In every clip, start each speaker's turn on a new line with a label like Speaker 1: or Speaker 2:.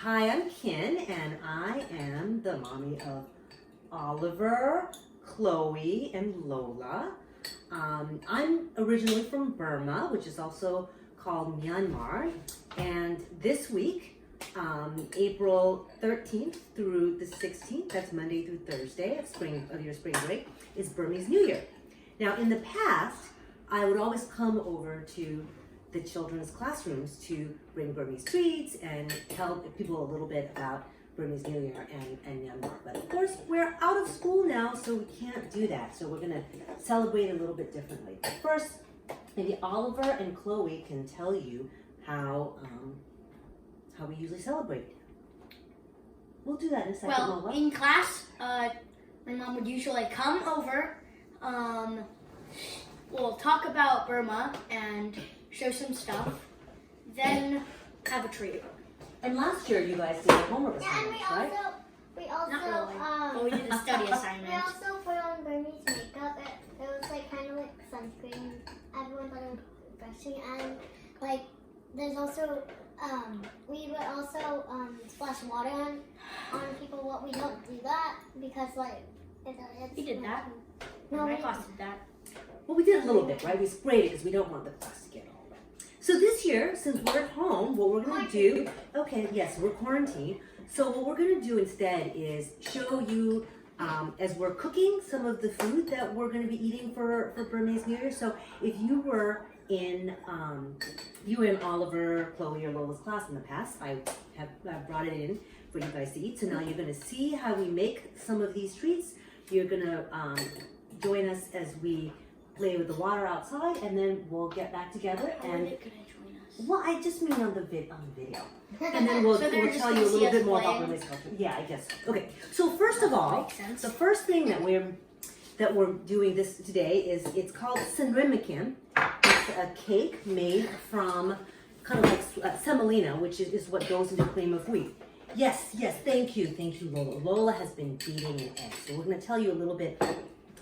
Speaker 1: Hi, I'm Kin, and I am the mommy of Oliver, Chloe, and Lola. I'm originally from Burma, which is also called Myanmar, and this week, April 13th through the 16th, that's Monday through Thursday of your spring break, is Burmese New Year. Now, in the past, I would always come over to the children's classrooms to bring Burmese treats and tell people a little bit about Burmese New Year and Myanmar. But of course, we're out of school now, so we can't do that. So we're gonna celebrate a little bit differently. But first, maybe Oliver and Chloe can tell you how we usually celebrate. We'll do that in a second.
Speaker 2: Well,
Speaker 1: Lola.
Speaker 2: in class, my mom would usually come over. We'll talk about Burma and show some stuff, then have a treat.
Speaker 1: And last year, you guys did homework
Speaker 3: Yeah,
Speaker 1: assignments, right?
Speaker 3: we also,
Speaker 2: Not really. But we did a study
Speaker 3: we
Speaker 2: assignment.
Speaker 3: also put on Burmese makeup. It was like kind of like sunscreen. Everyone put on brushing, and like there's also we would also splash water on people. What we don't do that because like it's
Speaker 2: We did that.
Speaker 3: No,
Speaker 2: My
Speaker 3: we
Speaker 2: class did that.
Speaker 1: Well, we did a little bit, right? We sprayed it because we don't want the class to get all wet. So this year, since we're at home, what we're going to do, okay, yes, we're quarantined. So what we're going to do instead is show you, as we're cooking, some of the food that we're going to be eating for Burmese New Year. So if you were in Oliver, Chloe, or Lola's class in the past, I have brought it in for you guys to eat. So now you're going to see how we make some of these treats. You're going to join us as we play with the water outside, and then we'll get back together.
Speaker 2: How
Speaker 1: and
Speaker 2: are they gonna join us?
Speaker 1: well, I just mean on the video, and then we'll
Speaker 2: So they're just
Speaker 1: tell you a
Speaker 2: gonna see
Speaker 1: little
Speaker 2: us
Speaker 1: bit more about
Speaker 2: playing?
Speaker 1: Burmese culture. Yeah, I guess. Okay, so first of all,
Speaker 2: Makes sense.
Speaker 1: the first thing that we're doing this today is it's called senrimikim. It's a cake made from kind of like semolina, which is what goes into cream of wheat. Yes, thank you, Lola. Lola has been beating an egg, so we're going to tell you a little bit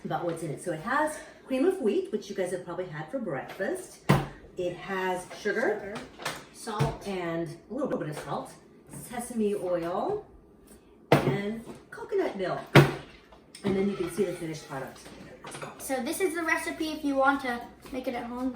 Speaker 1: about what's in it. So it has cream of wheat, which you guys have probably had for breakfast. It has sugar,
Speaker 2: Salt,
Speaker 1: and a little bit of salt, sesame oil, and coconut milk. And then you can see the finished product.
Speaker 2: So this is the recipe if you want to make it at home.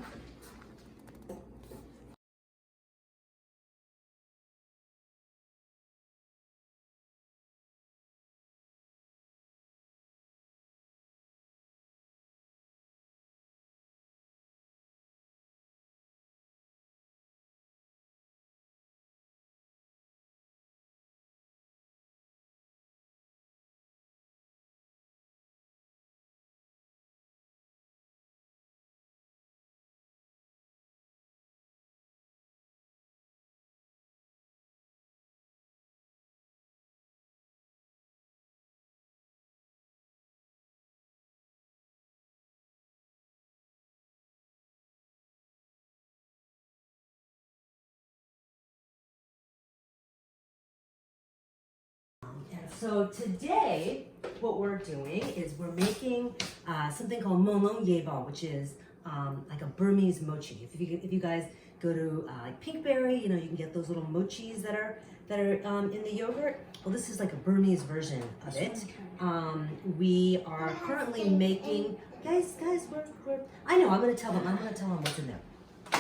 Speaker 1: So today, what we're doing is we're making something called monong yebal, which is like a Burmese mochi. If you guys go to like Pinkberry, you can get those little mochis that are in the yogurt. Well, this is like a Burmese version of it. We are currently making, guys, we're. I know. I'm gonna tell them what's in there.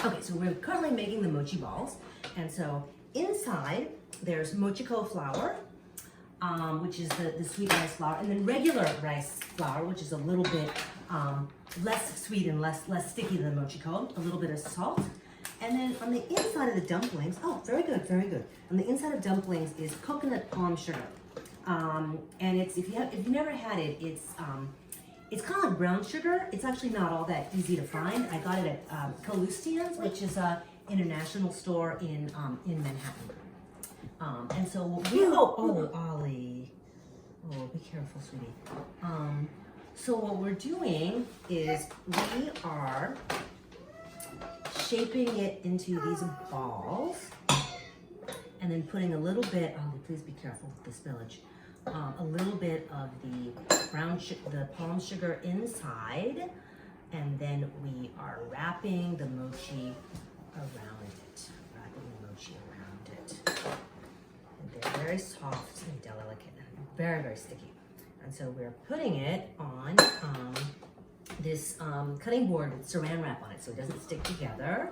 Speaker 1: Okay, so we're currently making the mochi balls, and so inside there's mochiko flour. Which is the sweet rice flour, and then regular rice flour, which is a little bit less sweet and less sticky than the mochiko. A little bit of salt, and then on the inside of the dumplings, oh, very good. On the inside of dumplings is coconut palm sugar, and it's if you never had it, it's kind of like brown sugar. It's actually not all that easy to find. I got it at Kalustian's, which is a international store in Manhattan. And so Ollie, be careful, sweetie. So what we're doing is we are shaping it into these balls, and then putting a little bit. Ollie, please be careful with the spillage. A little bit of the palm sugar inside, and then we are wrapping the mochi around it. they're very soft and delicate, very, very sticky. And so we're putting it on this cutting board with saran wrap on it so it doesn't stick together.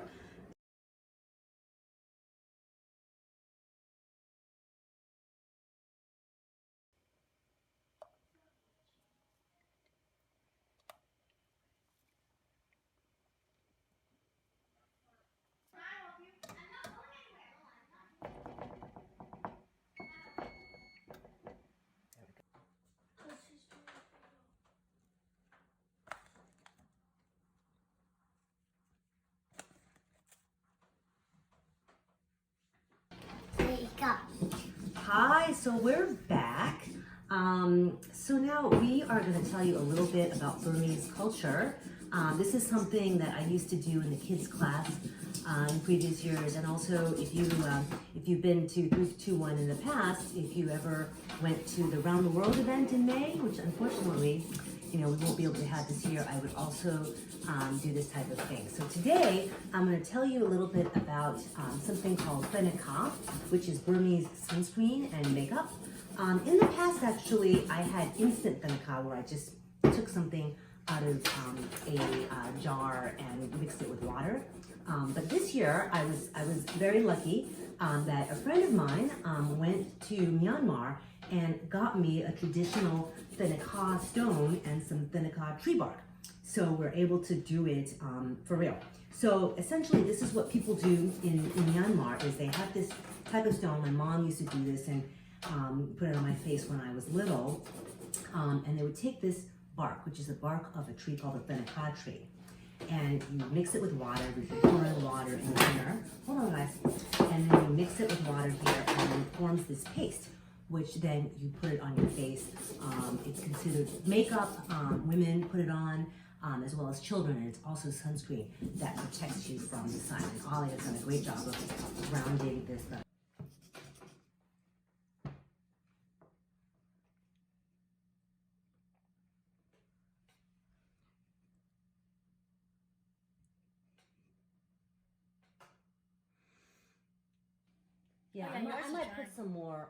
Speaker 1: Hi, so we're back. So now we are going to tell you a little bit about Burmese culture. This is something that I used to do in the kids class in previous years, and also if you've been to 321 in the past, if you ever went to the Round the World event in May, which unfortunately, we won't be able to have this year, I would also do this type of thing. So today, I'm going to tell you a little bit about something called Thingyan, which is Burmese sunscreen and makeup. In the past, actually, I had instant Thingyan where I just took something out of a jar and mixed it with water. But this year, I was very lucky that a friend of mine went to Myanmar and got me a traditional Thingyan stone and some Thingyan tree bark. So we're able to do it for real. So essentially, this is what people do in Myanmar, is they have this type of stone. My mom used to do this and put it on my face when I was little. And they would take this bark, which is the bark of a tree called the Thingyan tree, and you mix it with water. We can pour in water in here. Hold on, guys. And then you mix it with water here, and then it forms this paste, which then you put it on your face. It's considered makeup. Women put it on, as well as children, and it's also sunscreen that protects you from the sun. And Ollie has done a great job of rounding this up. Yeah,
Speaker 2: Oh, yeah,
Speaker 1: I might put some more.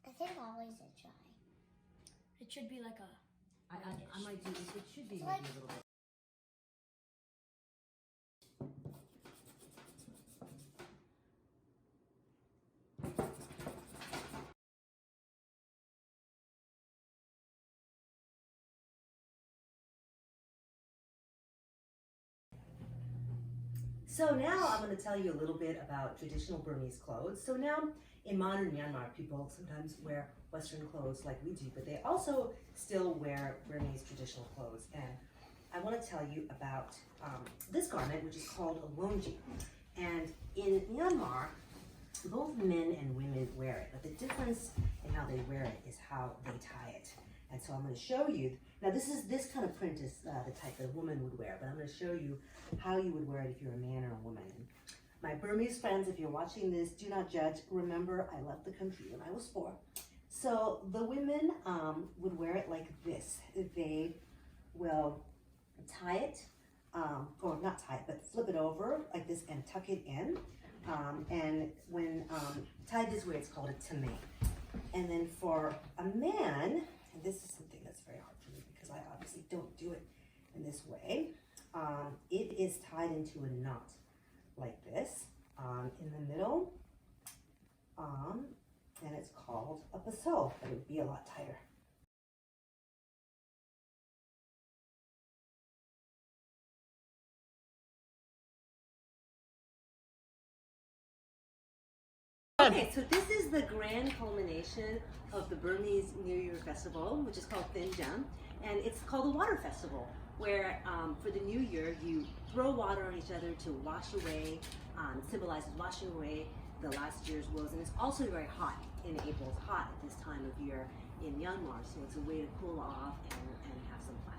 Speaker 3: I think always a try.
Speaker 2: It should be like a.
Speaker 1: I might do. It should be maybe
Speaker 3: Like-
Speaker 1: a little bit. So now I'm going to tell you a little bit about traditional Burmese clothes. So now in modern Myanmar, people sometimes wear Western clothes like we do, but they also still wear Burmese traditional clothes. And I want to tell you about this garment, which is called a longi. And in Myanmar, both men and women wear it, but the difference in how they wear it is how they tie it. And so I'm going to show you. Now this kind of print is the type that a woman would wear, but I'm going to show you how you would wear it if you're a man or a woman. My Burmese friends, if you're watching this, do not judge. Remember, I left the country when I was 4. So the women would wear it like this. They will tie it, or not tie it, but flip it over like this and tuck it in. And when tied this way, it's called a tame. And then for a man, and this is something that's very hard for me because I obviously don't do it in this way. It is tied into a knot like this in the middle, and it's called a paso. It would be a lot tighter. Okay, so this is the grand culmination of the Burmese New Year festival, which is called Thingyan, and it's called a water festival, where for the New Year you throw water on each other to wash away, it symbolizes washing away the last year's woes, and it's also very hot in April. It's hot at this time of year in Myanmar, so it's a way to cool off and have some fun.